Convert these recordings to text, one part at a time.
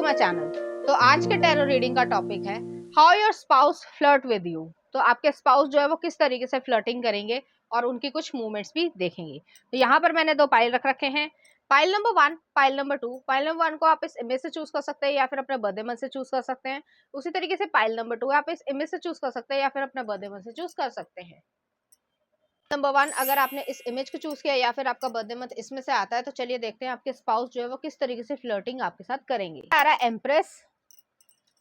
My channel. तो आज के टैरो रीडिंग का टॉपिक है how your spouse flirt with you. तो आपके स्पाउस जो है वो किस तरीके से फ्लर्टिंग करेंगे और उनकी कुछ मूवमेंट्स भी देखेंगे। तो यहाँ पर मैंने दो पाइल रख रखे हैं, pile number 1, pile number 2। Pile number 1 को आप इस इमेज से चूज कर सकते हैं या फिर अपने बर्थडे मंथ से चूज कर सकते हैं। उसी तरीके से पाइल नंबर 2 आप इस इमेज से चूज कर सकते हैं या फिर अपने बर्थडे मंथ से चूज कर सकते हैं। नंबर 1 अगर आपने इस इमेज को चूज किया या फिर आपका बर्थडे मंथ इसमें से आता है, तो चलिए देखते हैं आपके स्पाउस जो है वो किस तरीके से फ्लर्टिंग आपके साथ करेंगे। आ रहा है एम्प्रेस,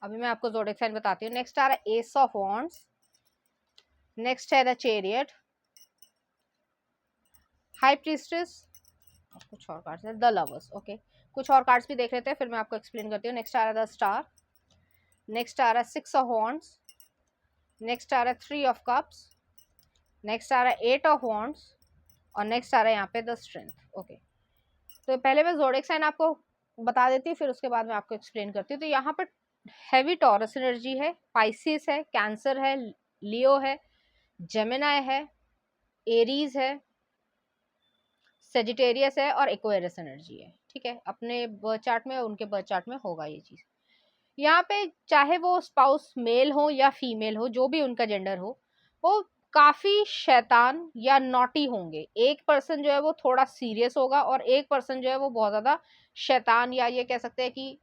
अभी मैं आपको ज़ोडिएक साइन बताती हूँ। नेक्स्ट आ रहा है एस ऑफ वॉन्ड्स, नेक्स्ट है द चैरियट, हाई प्रीस्टेस, कुछ और कार्ड्स है द लवर्स। ओके, कुछ और कार्ड्स भी देख लेते हैं फिर मैं आपको एक्सप्लेन करती हूँ। नेक्स्ट आ रहा है द स्टार, नेक्स्ट आ रहा है 6 ऑफ वॉन्ड्स, नेक्स्ट आ रहा है 3 ऑफ कप्स, नेक्स्ट आ रहा है 8 ऑफ वॉन्ड्स और नेक्स्ट आ रहा है यहाँ पे द स्ट्रेंथ। ओके, तो पहले मैं ज़ोडिएक साइन आपको बता देती हूँ, फिर उसके बाद मैं आपको एक्सप्लेन करती हूँ। तो यहाँ पर हैवी टॉरस एनर्जी है, पाइसिस है, कैंसर है, लियो है, जेमिनाई है, एरीज है, सेजिटेरियस है और एक्वेरियस एनर्जी है। ठीक है, अपने बर्थ चार्ट में उनके बर्थ चार्ट में होगा ये चीज। यहाँ पे चाहे वो स्पाउस मेल हो या फीमेल हो, जो भी उनका जेंडर हो, वो काफी शैतान या नॉटी होंगे। एक पर्सन जो है वो थोड़ा सीरियस होगा और एक पर्सन जो है वो बहुत ज्यादा शैतान या ये कह सकते हैं कि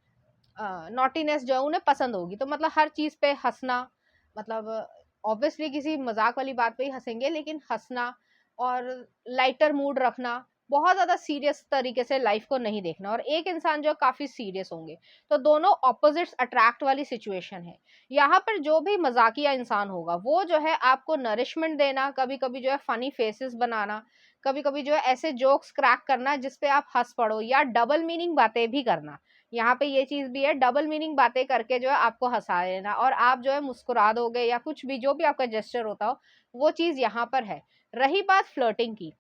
नॉटीनेस जो है उन्हें पसंद होगी। तो मतलब हर चीज पे हंसना, मतलब ऑब्वियसली किसी मजाक वाली बात पे ही हंसेंगे, लेकिन हंसना और लाइटर मूड रखना, बहुत ज्यादा सीरियस तरीके से लाइफ को नहीं देखना। और एक इंसान जो काफी सीरियस होंगे, तो दोनों ऑपोजिट्स अट्रैक्ट वाली सिचुएशन है। यहाँ पर जो भी मजाकिया इंसान होगा वो जो है आपको नरिशमेंट देना, कभी कभी जो है फनी फेसेस बनाना, कभी कभी जो है ऐसे जोक्स क्रैक करना जिसपे आप हंस पड़ो, या डबल मीनिंग बातें भी करना। यहाँ पे ये चीज भी है, डबल मीनिंग बातें करके जो है आपको हंसा देना और आप जो है मुस्कुरा दोगे, या कुछ भी जो भी आपका जेस्चर होता हो वो चीज यहाँ पर है। रही बात फ्लर्टिंग की,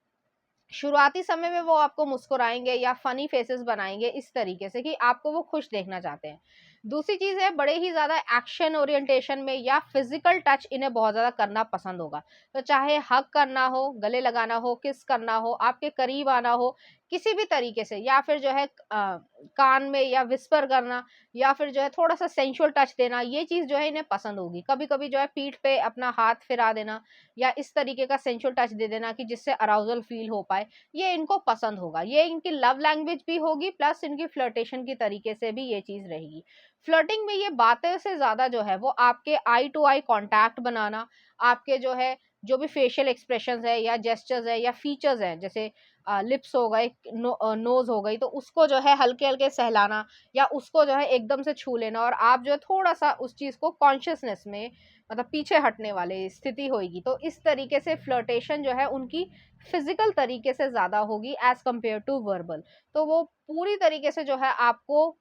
शुरुआती समय में वो आपको मुस्कुराएंगे या फनी फेसेस बनाएंगे इस तरीके से कि आपको वो खुश देखना चाहते हैं। दूसरी चीज है, बड़े ही ज्यादा एक्शन ओरिएंटेशन में या फिजिकल टच इन्हें बहुत ज्यादा करना पसंद होगा। तो चाहे हग करना हो, गले लगाना हो, किस करना हो, आपके करीब आना हो किसी भी तरीके से, या फिर जो है कान में या विस्पर करना, या फिर जो है थोड़ा सा सेंशुअल टच देना, ये चीज जो है इन्हें पसंद होगी। कभी कभी जो है पीठ पे अपना हाथ फिरा देना या इस तरीके का सेंशुअल टच दे देना कि जिससे अराउजल फील हो पाए, ये इनको पसंद होगा। ये इनकी लव लैंग्वेज भी होगी, प्लस इनकी फ्लर्टेशन की तरीके से भी ये चीज रहेगी। फ्लर्टिंग में ये बातें से ज्यादा जो है वो आपके आई टू आई कांटेक्ट बनाना, आपके जो है जो भी फेशियल एक्सप्रेशंस है या जेस्चर्स है या फीचर्स है, जैसे लिप्स हो गए, नोज हो गई, तो उसको जो है हल्के हल्के सहलाना या उसको जो है एकदम से छू लेना, और आप जो है थोड़ा सा उस चीज को कॉन्शियसनेस में मतलब पीछे हटने वाले स्थिति होगी। तो इस तरीके से फ्लर्टेशन जो है उनकी फिजिकल तरीके से ज्यादा होगी एज कंपेयर टू वर्बल। तो वो पूरी तरीके से जो है आपको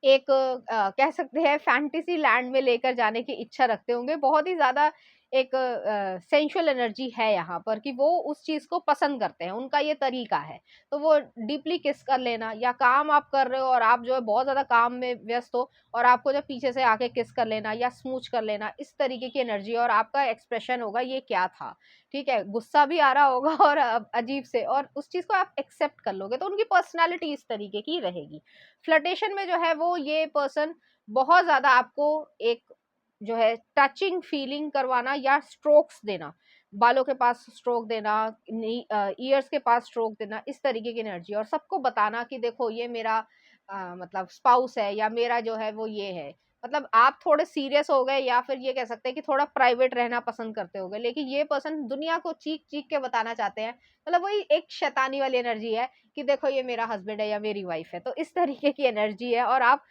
एक कह सकते हैं फैंटेसी लैंड में लेकर जाने की इच्छा रखते होंगे। बहुत ही ज्यादा एक सेंशुअल एनर्जी है यहाँ पर कि वो उस चीज को पसंद करते हैं, उनका ये तरीका है। तो वो डीपली किस कर लेना, या काम आप कर रहे हो और आप जो है बहुत ज्यादा काम में व्यस्त हो और आपको जब पीछे से आके किस कर लेना या स्मूच कर लेना, इस तरीके की एनर्जी। और आपका एक्सप्रेशन होगा ये क्या था, ठीक है, गुस्सा भी आ रहा होगा और अजीब से, और उस चीज को आप एक्सेप्ट कर लोगे। तो उनकी पर्सनालिटी इस तरीके की रहेगी। फ्लर्टेशन में जो है वो ये पर्सन बहुत ज्यादा आपको एक जो है टचिंग फीलिंग करवाना या स्ट्रोक्स देना, बालों के पास स्ट्रोक देना, ईयर्स के पास स्ट्रोक देना, इस तरीके की एनर्जी। और सबको बताना कि देखो ये मेरा मतलब स्पाउस है या मेरा जो है वो ये है। मतलब आप थोड़े सीरियस हो गए या फिर ये कह सकते हैं कि थोड़ा प्राइवेट रहना पसंद करते होगे, लेकिन ये पर्सन दुनिया को चीख चीख के बताना चाहते हैं। मतलब वही एक शैतानी वाली एनर्जी है कि देखो ये मेरा हस्बैंड है या मेरी वाइफ है। तो इस तरीके की एनर्जी है, और आप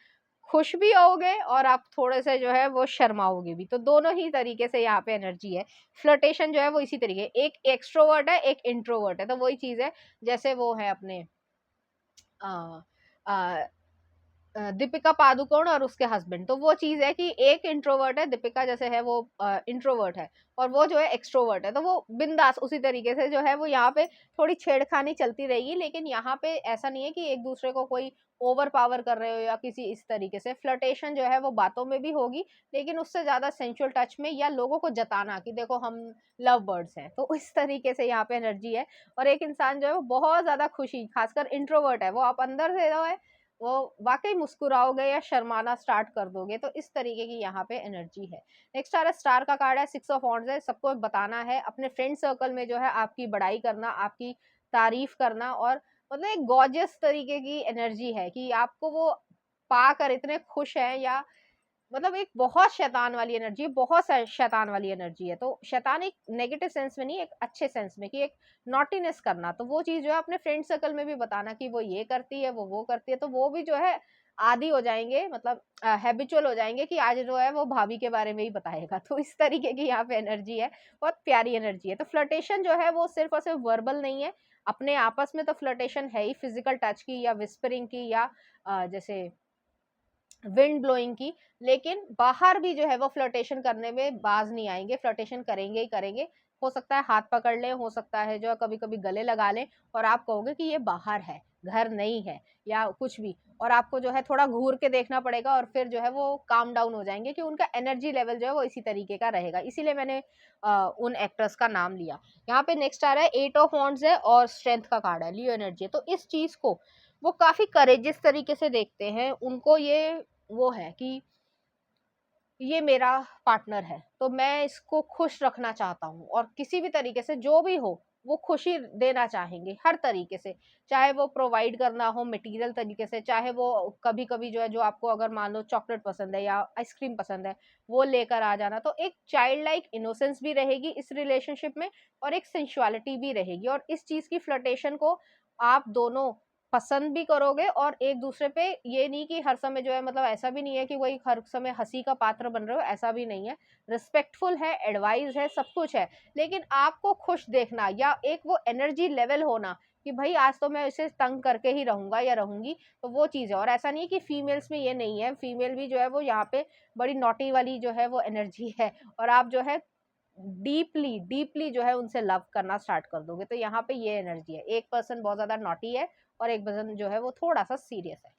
खुश भी होगे और आप थोड़े से जो है वो शर्माओगे भी। तो दोनों ही तरीके से यहाँ पे एनर्जी है। फ्लर्टेशन जो है वो इसी तरीके, एक एक्सट्रोवर्ट है एक इंट्रोवर्ट है। तो वही चीज है जैसे वो है अपने आ, आ, दीपिका पादुकोण और उसके हस्बैंड। तो वो चीज है कि एक इंट्रोवर्ट है, दीपिका जैसे है वो इंट्रोवर्ट है, और वो जो है एक्सट्रोवर्ट है। तो वो बिंदास उसी तरीके से जो है वो यहाँ पे थोड़ी छेड़खानी चलती रहेगी, लेकिन यहाँ पे ऐसा नहीं है कि एक दूसरे को कोई ओवर पावर कर रहे हो या किसी इस तरीके से। फ्लर्टेशन जो है वो बातों में भी होगी, लेकिन उससे ज्यादा सेंसुअल टच में, या लोगों को जताना कि देखो हम लव बर्ड्स हैं। तो इस तरीके से यहाँ पे एनर्जी है। और एक इंसान जो है वो बहुत ज्यादा खुशी, खासकर इंट्रोवर्ट है, वो आप अंदर से जो है वो वाकई मुस्कुराओगे या शर्माना स्टार्ट कर दोगे। तो इस तरीके की यहाँ पे एनर्जी है। नेक्स्ट आ रहा है स्टार का कार्ड है, 6 ऑफ वॉन्ड्स है। सबको बताना है, अपने फ्रेंड सर्कल में जो है आपकी बड़ाई करना, आपकी तारीफ करना, और मतलब एक गॉर्जियस तरीके की एनर्जी है कि आपको वो पाकर इतने खुश हैं, या मतलब एक बहुत शैतान वाली एनर्जी है, बहुत शैतान वाली एनर्जी है। तो शैतान एक नेगेटिव सेंस में नहीं, एक अच्छे सेंस में, कि एक नॉटीनेस करना। तो वो चीज जो है अपने फ्रेंड सर्कल में भी बताना कि वो ये करती है, वो करती है, तो वो भी जो है आदी हो जाएंगे, मतलब हैबिचुअल हो जाएंगे कि आज जो है वो भाभी के बारे में ही बताएगा। तो इस तरीके की यहाँ पे एनर्जी है, बहुत प्यारी एनर्जी है। तो फ्लर्टेशन जो है वो सिर्फ और सिर्फ वर्बल नहीं है, अपने आपस में तो फ्लर्टेशन है ही, फिजिकल टच की या विस्परिंग की, या जैसे विंड ब्लोइंग की। लेकिन बाहर भी जो है वो फ्लर्टेशन करने में बाज नहीं आएंगे, फ्लर्टेशन करेंगे ही करेंगे। हो सकता है हाथ पकड़ ले, हो सकता है जो है कभी कभी गले लगा ले, और आप कहोगे कि ये बाहर है, घर नहीं है, या कुछ भी, और आपको जो है थोड़ा घूर के देखना पड़ेगा, और फिर जो है वो काम डाउन हो जाएंगे, कि उनका एनर्जी लेवल जो है वो इसी तरीके का रहेगा। इसीलिए मैंने उन एक्टर्स का नाम लिया। यहाँ पे नेक्स्ट आ रहा है 8 ऑफ वॉन्ड्स है, और स्ट्रेंथ का कार्ड है, लियो एनर्जी है। तो इस चीज को वो काफी करेजियस तरीके से देखते हैं। उनको ये वो है कि ये मेरा पार्टनर है, तो मैं इसको खुश रखना चाहता हूँ, और किसी भी तरीके से जो भी हो वो खुशी देना चाहेंगे हर तरीके से। चाहे वो प्रोवाइड करना हो मटेरियल तरीके से, चाहे वो कभी कभी जो है, जो आपको अगर मान लो चॉकलेट पसंद है या आइसक्रीम पसंद है, वो लेकर आ जाना। तो एक चाइल्ड लाइक इनोसेंस भी रहेगी इस रिलेशनशिप में, और एक सेंसुअलिटी भी रहेगी। और इस चीज की फ्लर्टेशन को आप दोनों पसंद भी करोगे, और एक दूसरे पे ये नहीं कि हर समय जो है, मतलब ऐसा भी नहीं है कि वही हर समय हंसी का पात्र बन रहे हो, ऐसा भी नहीं है। रिस्पेक्टफुल है, एडवाइस है, सब कुछ है, लेकिन आपको खुश देखना, या एक वो एनर्जी लेवल होना कि भाई आज तो मैं इसे तंग करके ही रहूंगा या रहूंगी, तो वो चीज है। और ऐसा नहीं है कि फीमेल्स में ये नहीं है, फीमेल भी जो है वो यहाँ पे बड़ी नॉटी वाली जो है वो एनर्जी है, और आप जो है डीपली डीपली जो है उनसे लव करना स्टार्ट कर दोगे। तो यहाँ पे ये एनर्जी है, एक पर्सन बहुत ज्यादा नॉटी है, और एक पर्सन जो है वो थोड़ा सा सीरियस है।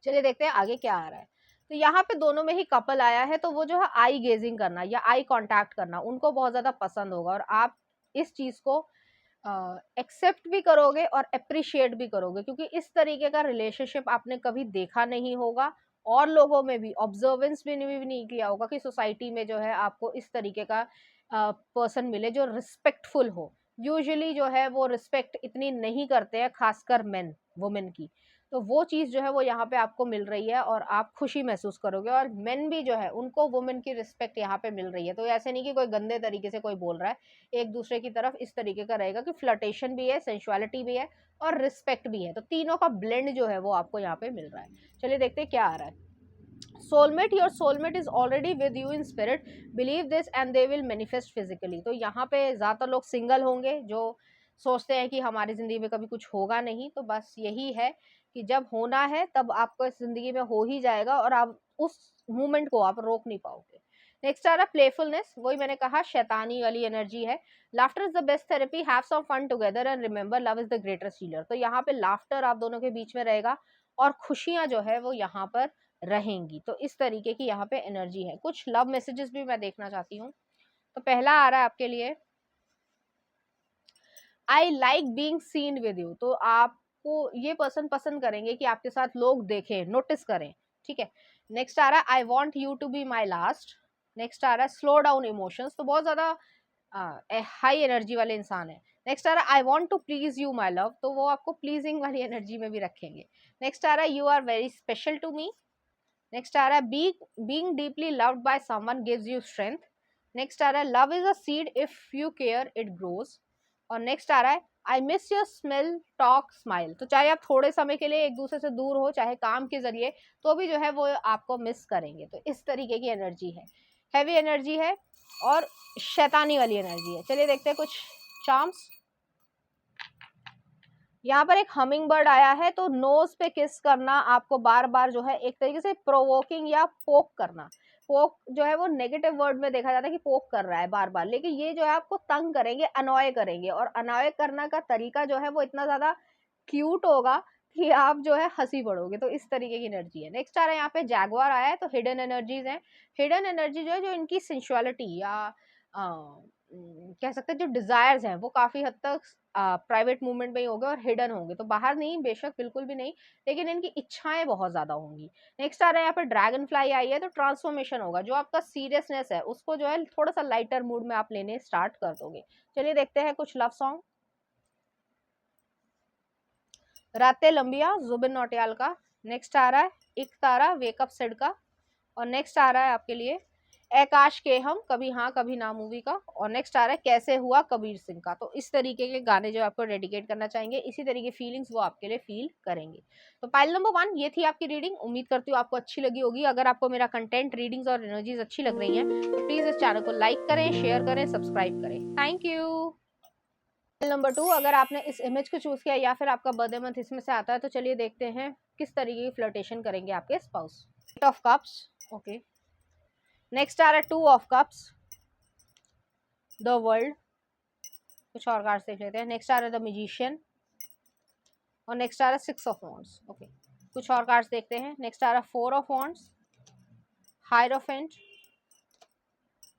चलिए देखते हैं आगे क्या आ रहा है। तो यहाँ पे दोनों में ही कपल आया है, तो वो जो है आई गेजिंग करना या आई कांटेक्ट करना उनको बहुत ज्यादा पसंद होगा, और आप इस चीज को एक्सेप्ट भी करोगे और अप्रिशिएट भी करोगे, क्योंकि इस तरीके का रिलेशनशिप आपने कभी देखा नहीं होगा, और लोगों में भी ऑब्जर्वेंस भी नहीं किया होगा कि सोसाइटी में जो है आपको इस तरीके का पर्सन मिले जो रिस्पेक्टफुल हो। यूजुअली जो है वो रिस्पेक्ट इतनी नहीं करते हैं, खासकर मेन वुमेन की। तो वो चीज जो है वो यहाँ पे आपको मिल रही है, और आप खुशी महसूस करोगे, और मेन भी जो है उनको वुमेन की रिस्पेक्ट यहाँ पे मिल रही है। तो ऐसे नहीं कि कोई गंदे तरीके से कोई बोल रहा है, एक दूसरे की तरफ इस तरीके का रहेगा कि फ्लर्टेशन भी है, सेंसुअलिटी भी है, और रिस्पेक्ट भी है। तो तीनों का ब्लेंड जो है वो आपको यहाँ पे मिल रहा है। चलिए देखते हैं क्या आ रहा है। Soulmate, your soulmate is already with you in spirit, believe this and they will manifest physically. तो यहाँ पे ज्यादातर लोग सिंगल होंगे जो सोचते हैं कि हमारी जिंदगी में कभी कुछ होगा नहीं। तो बस यही है कि जब होना है तब आपको इस जिंदगी में हो ही जाएगा, और आप उस मूवमेंट को आप रोक नहीं पाओगे। नेक्स्ट आ रहा प्लेफुलनेस, वही मैंने कहा शैतानी वाली एनर्जी है। Laughter is the best therapy, have some fun together and remember love is the greatest healer. तो यहाँ पे लाफ्टर आप दोनों के बीच में रहेगा, और खुशियां जो है वो यहाँ पर रहेंगी। तो इस तरीके की यहाँ पे एनर्जी है। कुछ लव मैसेजेस भी मैं देखना चाहती हूँ। तो पहला आ रहा है आपके लिए, I like being seen with you. तो आपको ये पर्सन पसंद करेंगे कि आपके साथ लोग देखें, नोटिस करें, ठीक है। नेक्स्ट आ रहा है I want you to be my last. Next आ रहा है स्लो डाउन इमोशंस, तो बहुत ज्यादा हाई एनर्जी वाले इंसान है। नेक्स्ट आ रहा है I want to please you my love, तो वो आपको प्लीजिंग वाली एनर्जी में भी रखेंगे। नेक्स्ट आ रहा है you are very special to me. Next आ रहा है being deeply loved by someone gives you strength. Next आ रहा है love is a seed if you care it grows. और नेक्स्ट आ रहा है I miss your smell talk smile. तो चाहे आप थोड़े समय के लिए एक दूसरे से दूर हो, चाहे काम के जरिए, तो भी जो है वो आपको मिस करेंगे। तो इस तरीके की एनर्जी है, हैवी एनर्जी है, और शैतानी वाली एनर्जी है। चलिए देखते हैं कुछ चार्म्स। यहाँ पर एक हमिंग बर्ड आया है, तो नोज पे किस करना आपको बार बार जो है एक तरीके से प्रोवोकिंग या पोक करना। पोक जो है वो नेगेटिव वर्ड में देखा जाता है कि पोक कर रहा है बार बार, लेकिन ये जो है आपको तंग करेंगे, अनॉय करेंगे, और अनॉय करना का तरीका जो है वो इतना ज्यादा क्यूट होगा कि आप जो है हंसी पड़ोगे। तो इस तरीके की एनर्जी है। नेक्स्ट आ रहा है यहाँ पे जैगवार आया है, तो हिडन एनर्जीज है। हिडन एनर्जी जो है, जो इनकी सेंसुअलिटी या कह सकते हैं जो डिजायर्स हैं वो काफी हद तक प्राइवेट मूवमेंट में ही होंगे और हिडन होंगे, तो बाहर नहीं, बेशक बिल्कुल भी नहीं, लेकिन इनकी इच्छाएं बहुत ज्यादा होंगी। नेक्स्ट आ रहा है यहाँ पे ड्रैगन फ्लाई आई है, तो ट्रांसफॉर्मेशन होगा, जो आपका सीरियसनेस है उसको जो है थोड़ा सा लाइटर मूड में आप लेने स्टार्ट कर दोगे। चलिए देखते हैं कुछ लव सॉन्ग। रातें लंबिया जुबिन नौटियाल का। नेक्स्ट आ रहा है एक तारा वेकअप सिड का। और नेक्स्ट आ रहा है आपके लिए आकाश के हम कभी हाँ कभी ना मूवी का। और नेक्स्ट आ रहा है कैसे हुआ कबीर सिंह का। तो इस तरीके के गाने जो आपको डेडिकेट करना चाहेंगे, इसी तरीके फीलिंग्स वो आपके लिए फील करेंगे। तो पाइल नंबर 1 ये थी आपकी रीडिंग। उम्मीद करती हूँ आपको अच्छी लगी होगी। अगर आपको मेरा कंटेंट, रीडिंग्स और एनर्जीज अच्छी लग रही हैं तो प्लीज इस चैनल को लाइक करें, शेयर करें, सब्सक्राइब करें। Thank you. नंबर 2, अगर आपने इस इमेज को चूज किया या फिर आपका बर्थडे मंथ इसमें से आता है, तो चलिए देखते हैं किस तरीके की फ्लर्टेशन करेंगे आपके spouse. 8 of cups, okay. Next आ रहा है 2 ऑफ कप्स, द वर्ल्ड। कुछ और कार्ड्स देख लेते हैं। नेक्स्ट आ रहा है द मैजिशियन। और नेक्स्ट आ रहा है 6 ऑफ वॉन्ड्स, ओके। कुछ और कार्ड्स देखते हैं। नेक्स्ट आ रहा है 4 of wands, hierophant,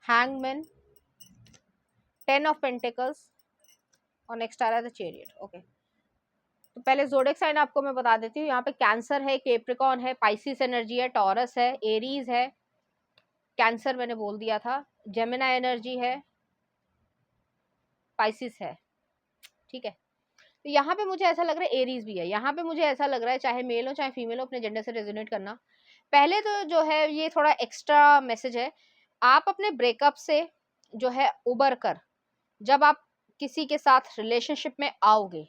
hangman, 10 of pentacles. और नेक्स्ट आ रहा है द चैरियट, ओके। तो पहले जोडिक साइन आपको मैं बता देती हूँ। यहाँ पे कैंसर है, कैप्रिकॉन है, पाइसिस एनर्जी है, टॉरस है, एरीज है, कैंसर मैंने बोल दिया था, जेमिना एनर्जी है, पाइसिस है, ठीक है। तो यहाँ पे मुझे ऐसा लग रहा है एरीज भी है। यहाँ पे मुझे ऐसा लग रहा है चाहे मेल हो चाहे फीमेल हो, अपने जेंडर से रेजोनेट करना। पहले तो जो है ये थोड़ा एक्स्ट्रा मैसेज है। आप अपने ब्रेकअप से जो है उबर कर जब आप किसी के साथ रिलेशनशिप में आओगे,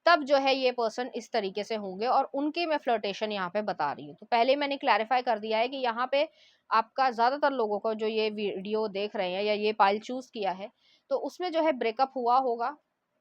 तब जो है ये पर्सन इस तरीके से होंगे। और उनके मैं फ्लर्टेशन यहाँ पे बता रही हूँ। तो पहले मैंने क्लैरिफाई कर दिया है कि यहाँ पे आपका ज्यादातर लोगों को जो ये वीडियो देख रहे हैं या ये पाइल चूज किया है, तो उसमें जो है ब्रेकअप हुआ होगा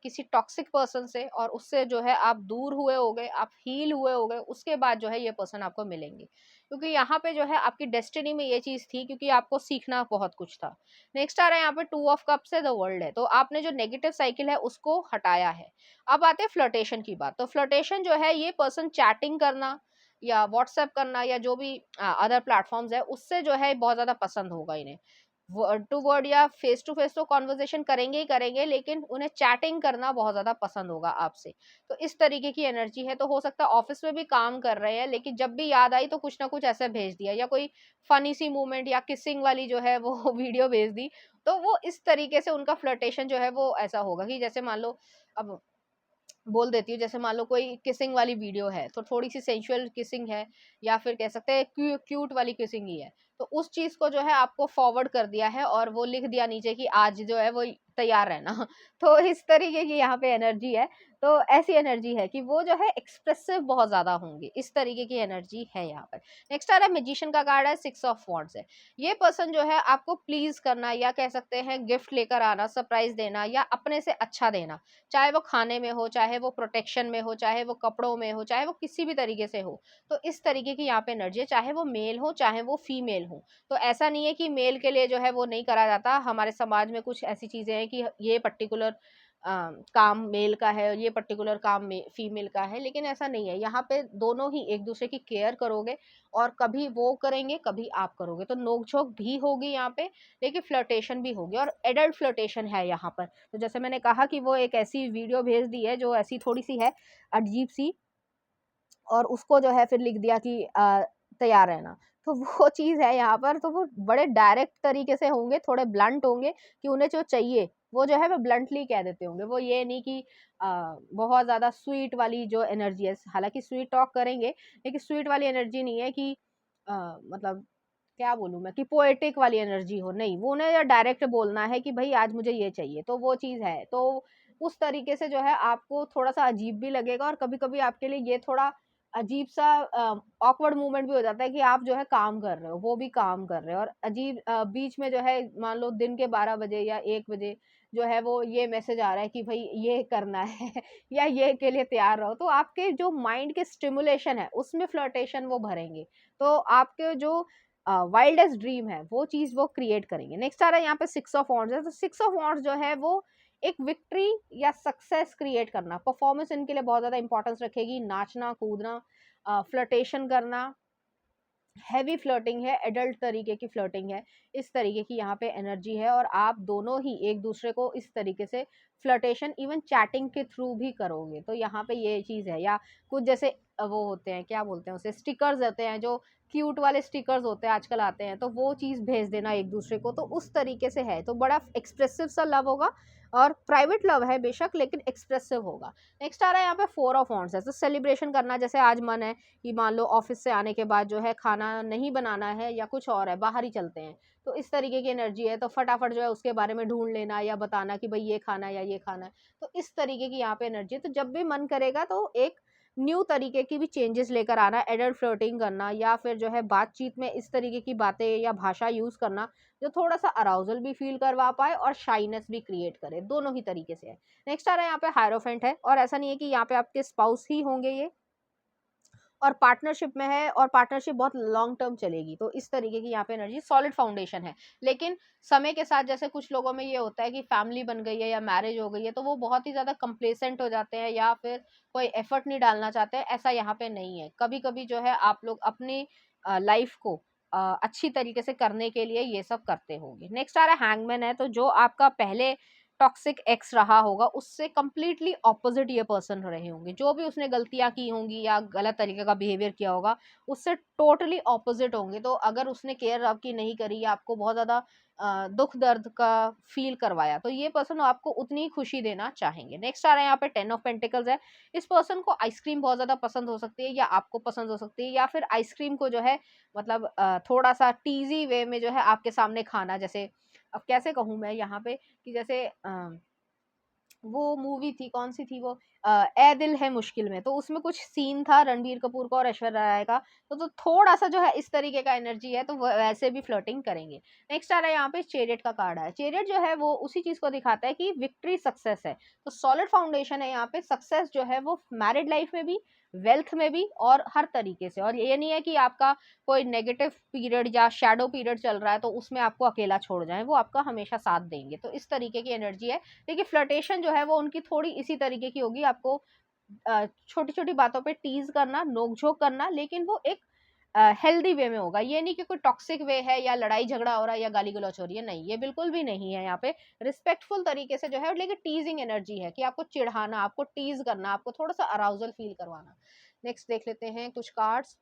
किसी टॉक्सिक पर्सन से, और उससे जो है आप दूर हुए होगे, आप हील हुए होगे, उसके बाद जो है ये पर्सन आपको मिलेंगे। क्योंकि यहाँ पे जो है आपकी डेस्टिनी में ये चीज थी, क्योंकि आपको सीखना बहुत कुछ था। नेक्स्ट आ रहा है यहाँ पे 2 ऑफ कप्स है, द वर्ल्ड है। तो आपने जो नेगेटिव साइकिल है उसको हटाया है। अब आते हैं फ्लर्टेशन की बात। तो फ्लर्टेशन जो है ये पर्सन चैटिंग करना या व्हाट्सएप करना या जो भी अदर प्लेटफॉर्म्स है उससे जो है बहुत ज्यादा पसंद होगा इन्हें। वर्ड टू वर्ड या फेस टू फेस तो कॉन्वर्जेशन करेंगे ही करेंगे, लेकिन उन्हें चैटिंग करना बहुत ज्यादा पसंद होगा आपसे। तो इस तरीके की एनर्जी है। तो हो सकता है ऑफिस में भी काम कर रहे हैं, लेकिन जब भी याद आई तो कुछ ना कुछ ऐसा भेज दिया, या कोई फनी सी मूवमेंट या किसिंग वाली जो है वो वीडियो भेज दी। तो वो इस तरीके से उनका फ्लर्टेशन जो है वो ऐसा होगा कि जैसे मान लो, अब बोल देती हूँ, जैसे मान लो कोई किसिंग वाली वीडियो है तो थोड़ी सी सेंसुअल किसिंग है, या फिर कह सकते हैं क्यूट वाली किसिंग ही है, तो उस चीज को जो है आपको फॉरवर्ड कर दिया है और वो लिख दिया नीचे कि आज जो है वो तैयार रहना। तो इस तरीके की यहाँ पे एनर्जी है। तो ऐसी एनर्जी है कि वो जो है एक्सप्रेसिव बहुत ज्यादा होंगे, इस तरीके की एनर्जी है यहाँ पर। नेक्स्ट आ रहा है मैजिशियन का कार्ड है, 6 ऑफ वॉन्ड्स है। ये पर्सन जो है आपको प्लीज करना, या कह सकते हैं गिफ्ट लेकर आना, सरप्राइज देना, या अपने से अच्छा देना, चाहे वो खाने में हो, चाहे वो प्रोटेक्शन में हो, चाहे वो कपड़ों में हो, चाहे वो किसी भी तरीके से हो। तो इस तरीके की यहाँ पे एनर्जी है, चाहे वो मेल हो चाहे वो फीमेल हो। तो ऐसा नहीं है कि मेल के लिए जो है वो नहीं करा जाता। हमारे समाज में कुछ ऐसी चीजें हैं कि ये पर्टिकुलर काम मेल का है और ये पर्टिकुलर काम फीमेल का है, लेकिन ऐसा नहीं है। यहाँ पे दोनों ही एक दूसरे की केयर करोगे, और कभी वो करेंगे कभी आप करोगे, तो नोकझोंक भी होगी यहाँ पे, लेकिन फ्लर्टेशन भी होगी, और एडल्ट फ्लर्टेशन है यहाँ पर। तो जैसे मैंने कहा कि वो एक ऐसी वीडियो भेज दी है जो ऐसी थोड़ी सी है अजीब सी, और उसको जो है फिर लिख दिया कि तैयार रहना। तो वो चीज़ है यहाँ पर। तो वो बड़े डायरेक्ट तरीके से होंगे, थोड़े ब्लंट होंगे, कि उन्हें जो चाहिए वो जो है वो ब्लंटली कह देते होंगे। वो ये नहीं कि बहुत ज़्यादा स्वीट वाली जो एनर्जी है, हालांकि स्वीट टॉक करेंगे, लेकिन स्वीट वाली एनर्जी नहीं है कि मतलब क्या बोलूँ मैं, कि पोएटिक वाली एनर्जी हो, नहीं। वो उन्हें डायरेक्ट बोलना है कि भाई आज मुझे ये चाहिए, तो वो चीज़ है। तो उस तरीके से जो है आपको थोड़ा सा अजीब भी लगेगा, और कभी कभी आपके लिए ये थोड़ा अजीब सा ऑकवर्ड मूवमेंट भी हो जाता है कि आप जो है काम कर रहे हो, वो भी काम कर रहे हो, और अजीब बीच में जो है मान लो दिन के 12 बजे या 1 बजे जो है वो ये मैसेज आ रहा है कि भाई ये करना है या ये के लिए तैयार रहो। तो आपके जो माइंड के स्टिमुलेशन है उसमें फ्लर्टेशन वो भरेंगे। तो आपके जो वाइल्डेस्ट ड्रीम है वो चीज वो क्रिएट करेंगे। नेक्स्ट आ रहा है यहाँ पे 6 ऑफ वॉन्ड्स है। तो 6 ऑफ वॉन्ड्स जो है वो एक विक्ट्री या सक्सेस क्रिएट करना, परफॉर्मेंस इनके लिए बहुत ज्यादा इंपॉर्टेंस रखेगी। नाचना कूदना, फ्लर्टेशन करना, हैवी फ्लर्टिंग है, एडल्ट तरीके की फ्लर्टिंग है, इस तरीके की यहाँ पे एनर्जी है। और आप दोनों ही एक दूसरे को इस तरीके से फ्लर्टेशन इवन चैटिंग के थ्रू भी करोगे, तो यहाँ पे ये चीज़ है। या कुछ जैसे वो होते हैं, क्या बोलते हैं उसे, स्टिकर्स होते हैं, जो क्यूट वाले स्टिकर्स होते हैं आजकल आते हैं, तो वो चीज़ भेज देना एक दूसरे को, तो उस तरीके से है, तो बड़ा एक्सप्रेसिव सा लव होगा। और प्राइवेट लव है बेशक, लेकिन एक्सप्रेसिव होगा। नेक्स्ट आ रहा है यहाँ पे 4 ऑफ वॉन्ड्स है, तो सेलिब्रेशन करना, जैसे आज मन है कि मान लो ऑफिस से आने के बाद जो है खाना नहीं बनाना है या कुछ और है, बाहर ही चलते हैं, तो इस तरीके की एनर्जी है, तो फटाफट जो है उसके बारे में ढूंढ लेना या बताना कि भाई ये खाना है या ये खाना है, तो इस तरीके की यहाँ पे एनर्जी है। तो जब भी मन करेगा तो एक न्यू तरीके की भी चेंजेस लेकर आना, एडल्ट फ्लर्टिंग करना, या फिर जो है बातचीत में इस तरीके की बातें या भाषा यूज करना जो थोड़ा सा अराउजल भी फील करवा पाए और शाइनेस भी क्रिएट करे, दोनों ही तरीके से है। नेक्स्ट आ रहा है यहाँ पे हायरोफेंट है, और ऐसा नहीं है कि यहाँ पे आपके स्पाउस ही होंगे ये, और पार्टनरशिप में है, और पार्टनरशिप बहुत लॉन्ग टर्म चलेगी, तो इस तरीके की यहाँ पे एनर्जी, सॉलिड फाउंडेशन है। लेकिन समय के साथ जैसे कुछ लोगों में ये होता है कि फैमिली बन गई है या मैरिज हो गई है, तो वो बहुत ही ज़्यादा कंप्लेसेंट हो जाते हैं या फिर कोई एफर्ट नहीं डालना चाहते हैं, ऐसा यहाँ पे नहीं है। कभी कभी जो है आप लोग अपनी लाइफ को अच्छी तरीके से करने के लिए ये सब करते होंगे। नेक्स्ट आ रहा है हैंगमैन है, तो जो आपका पहले टॉक्सिक एक्स रहा होगा उससे कंप्लीटली ऑपोजिट ये पर्सन रहे होंगे, जो भी उसने गलतियां की होंगी या गलत तरीके का बिहेवियर किया होगा उससे टोटली ऑपोजिट होंगे। तो अगर उसने केयर आपकी नहीं करी या आपको बहुत ज़्यादा दुख दर्द का फील करवाया, तो ये पर्सन आपको उतनी ही खुशी देना चाहेंगे। नेक्स्ट आ रहा है यहाँ पे 10 ऑफ पेंटिकल्स है। इस पर्सन को आइसक्रीम बहुत ज़्यादा पसंद हो सकती है, या आपको पसंद हो सकती है, या फिर आइसक्रीम को जो है मतलब थोड़ा सा टीजी वे में जो है आपके सामने खाना, जैसे अब कैसे कहूँ मैं यहाँ पे कि जैसे वो मूवी थी, कौन सी थी वो, ए दिल है मुश्किल में, तो उसमें कुछ सीन था रणबीर कपूर का और ऐश्वर्या राय का, तो थोड़ा सा जो है इस तरीके का एनर्जी है, तो वैसे भी फ्लर्टिंग करेंगे। नेक्स्ट आ रहा है यहाँ पे चेरियट का कार्ड है। चेरियट जो है वो उसी चीज को दिखाता है कि विक्ट्री सक्सेस है, तो सॉलिड फाउंडेशन है यहाँ पे। सक्सेस जो है वो मैरिड लाइफ में भी, वेल्थ में भी, और हर तरीके से। और ये नहीं है कि आपका कोई नेगेटिव पीरियड या शैडो पीरियड चल रहा है तो उसमें आपको अकेला छोड़ जाए, वो आपका हमेशा साथ देंगे, तो इस तरीके की एनर्जी है। देखिए फ्लर्टेशन जो है वो उनकी थोड़ी इसी तरीके की होगी, आपको छोटी छोटी बातों पे टीज करना, नोक-झोंक करना, लेकिन वो एक हेल्दी वे में होगा। ये नहीं कि कोई टॉक्सिक वे है या लड़ाई झगड़ा हो रहा है या गाली गलौज हो रही है, नहीं, ये बिल्कुल भी नहीं है। यहाँ पे रिस्पेक्टफुल तरीके से जो है, लेकिन टीजिंग एनर्जी है कि आपको चिढ़ाना, आपको टीज करना, आपको थोड़ा सा अराउजल फील करवाना। नेक्स्ट देख लेते हैं कुछ कार्ड्स।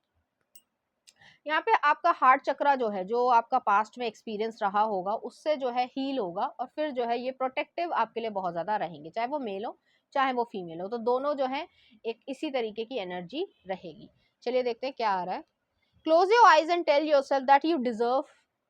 यहाँ पे आपका हार्ट चक्रा जो है, जो आपका पास्ट में एक्सपीरियंस रहा होगा उससे जो है हील होगा, और फिर जो है ये प्रोटेक्टिव आपके लिए बहुत ज्यादा रहेंगे, चाहे वो मेल हो चाहे वो फीमेल हो, तो दोनों जो है एक इसी तरीके की एनर्जी रहेगी। चलिए देखते हैं क्या आ रहा है। Close your eyes and tell yourself that you deserve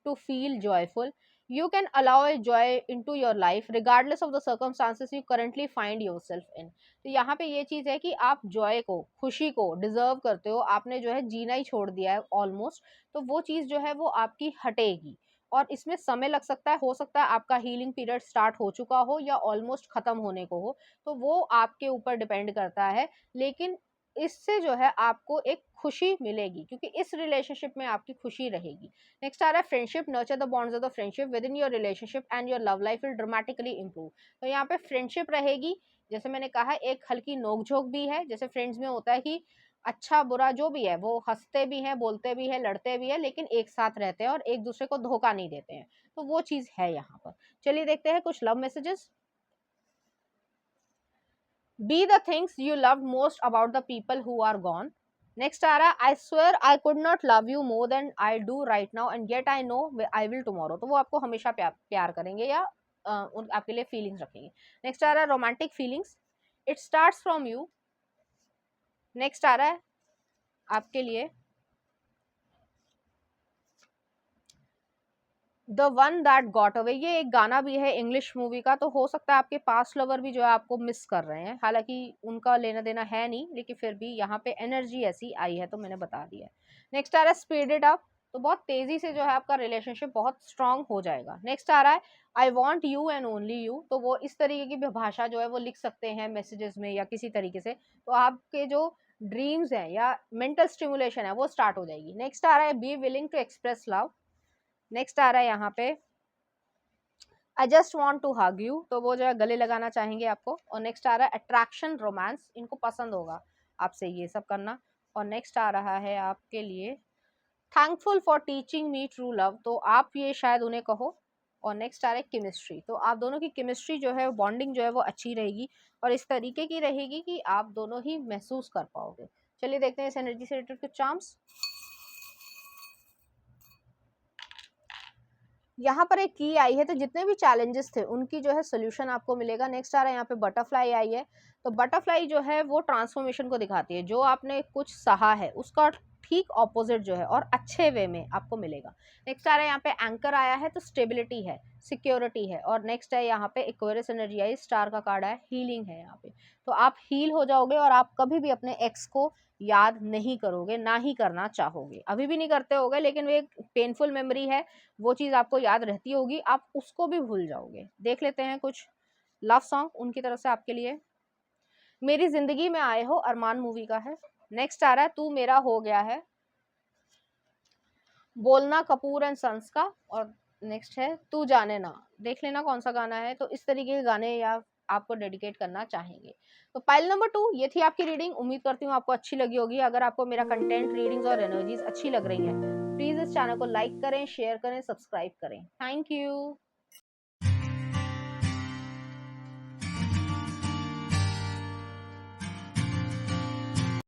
to feel joyful. You can allow a joy into your life regardless of the circumstances you currently find yourself in. तो यहाँ पे ये चीज़ है कि आप जॉय को, खुशी को डिजर्व करते हो, आपने जो है जीना ही छोड़ दिया है ऑलमोस्ट, तो वो चीज़ जो है वो आपकी हटेगी। और इसमें समय लग सकता है, हो सकता है आपका हीलिंग पीरियड स्टार्ट हो चुका हो या ऑलमोस्ट खत्म होने को हो, तो वो आपके ऊपर डिपेंड करता है। लेकिन इससे जो है आपको एक खुशी मिलेगी, क्योंकि इस रिलेशनशिप में आपकी खुशी रहेगी। नेक्स्ट आ रहा है friendship. Nurture the bonds of the friendship with in your relationship and your love life will dramatically improve. तो यहाँ पे फ्रेंडशिप रहेगी, जैसे मैंने कहा एक हल्की नोक-झोंक भी है, जैसे फ्रेंड्स में होता है कि अच्छा बुरा जो भी है वो हंसते भी हैं, बोलते भी हैं, लड़ते भी हैं, लेकिन एक साथ रहते हैं और एक दूसरे को धोखा नहीं देते हैं, तो वो चीज है यहाँ पर। चलिए देखते हैं कुछ love messages. Be the things you loved most about the people who are gone. Next आ रहा है I swear I could not love you more than I do right now and yet I know I will tomorrow. तो वो आपको हमेशा प्यार करेंगे या आपके लिए फीलिंग्स रखेंगे। नेक्स्ट आ रहा है romantic feelings. It starts from you. Next आ रहा है आपके लिए the one that got away. ये एक गाना भी है इंग्लिश मूवी का, तो हो सकता है आपके पास्ट लवर भी जो है आपको मिस कर रहे हैं, हालांकि उनका लेना देना है नहीं, लेकिन फिर भी यहाँ पे एनर्जी ऐसी आई है तो मैंने बता दिया। नेक्स्ट आ रहा है स्पीड इट अप। तो बहुत तेजी से जो है आपका रिलेशनशिप बहुत स्ट्रांग हो जाएगा। नेक्स्ट आ रहा है I want you and only you. तो वो इस तरीके की भाषा जो है वो लिख सकते हैं मैसेजेस में या किसी तरीके से, तो आपके जो ड्रीम्स हैं या मेंटल स्टिमुलेशन है वो स्टार्ट हो जाएगी। नेक्स्ट आ रहा है be willing to express love. Next आ रहा है यहाँ पे I just want to hug you. तो वो जो है गले लगाना चाहेंगे आपको। और नेक्स्ट आ रहा है अट्रैक्शन रोमांस, इनको पसंद होगा आपसे ये सब करना। और नेक्स्ट आ रहा है आपके लिए thankful for teaching me true love, तो आप ये शायद उन्हें कहो। और नेक्स्ट आ रहा है केमिस्ट्री, तो आप दोनों की केमिस्ट्री जो है, बॉन्डिंग जो है वो अच्छी रहेगी और इस तरीके की रहेगी कि आप दोनों ही महसूस कर पाओगे। चलिए देखते हैं इस एनर्जी से रिलेटेड कुछ चार्म्स। यहाँ पर एक की आई है, तो जितने भी चैलेंजेस थे उनकी जो है सोल्यूशन आपको मिलेगा। नेक्स्ट आ रहा है यहाँ पे बटरफ्लाई आई है, तो बटरफ्लाई जो है वो ट्रांसफॉर्मेशन को दिखाती है, जो आपने कुछ सहा है उसका ठीक ऑपोजिट जो है और अच्छे वे में आपको मिलेगा। नेक्स्ट आ रहा है यहाँ पे एंकर आया है, तो स्टेबिलिटी है, सिक्योरिटी है। और नेक्स्ट है यहाँ पे एक्वेरियस एनर्जी आई, स्टार का कार्ड है, हीलिंग है यहाँ पे। तो आप हील हो जाओगे और आप कभी भी अपने एक्स को याद नहीं करोगे, ना ही करना चाहोगे। अभी भी नहीं करते होगे, लेकिन वो एक पेनफुल मेमोरी है, वो चीज आपको याद रहती होगी, आप उसको भी भूल जाओगे। देख लेते हैं कुछ लव सॉन्ग उनकी तरफ से आपके लिए। मेरी जिंदगी में आए हो, अरमान मूवी का है। नेक्स्ट आ रहा है तू मेरा हो गया है, बोलना कपूर एंड सन्स का। और नेक्स्ट है तू जाने ना, देख लेना कौन सा गाना है। तो इस तरीके के गाने या आपको डेडिकेट करना चाहेंगे। तो पाइल नंबर 2 ये थी आपकी रीडिंग। उम्मीद करती हूँ आपको अच्छी लगी होगी। अगर आपको मेरा कंटेंट, रीडिंग्स और एनर्जीज अच्छी लग रही हैं, प्लीज इस चैनल को लाइक करें, शेयर करें, सब्सक्राइब करें। Thank you.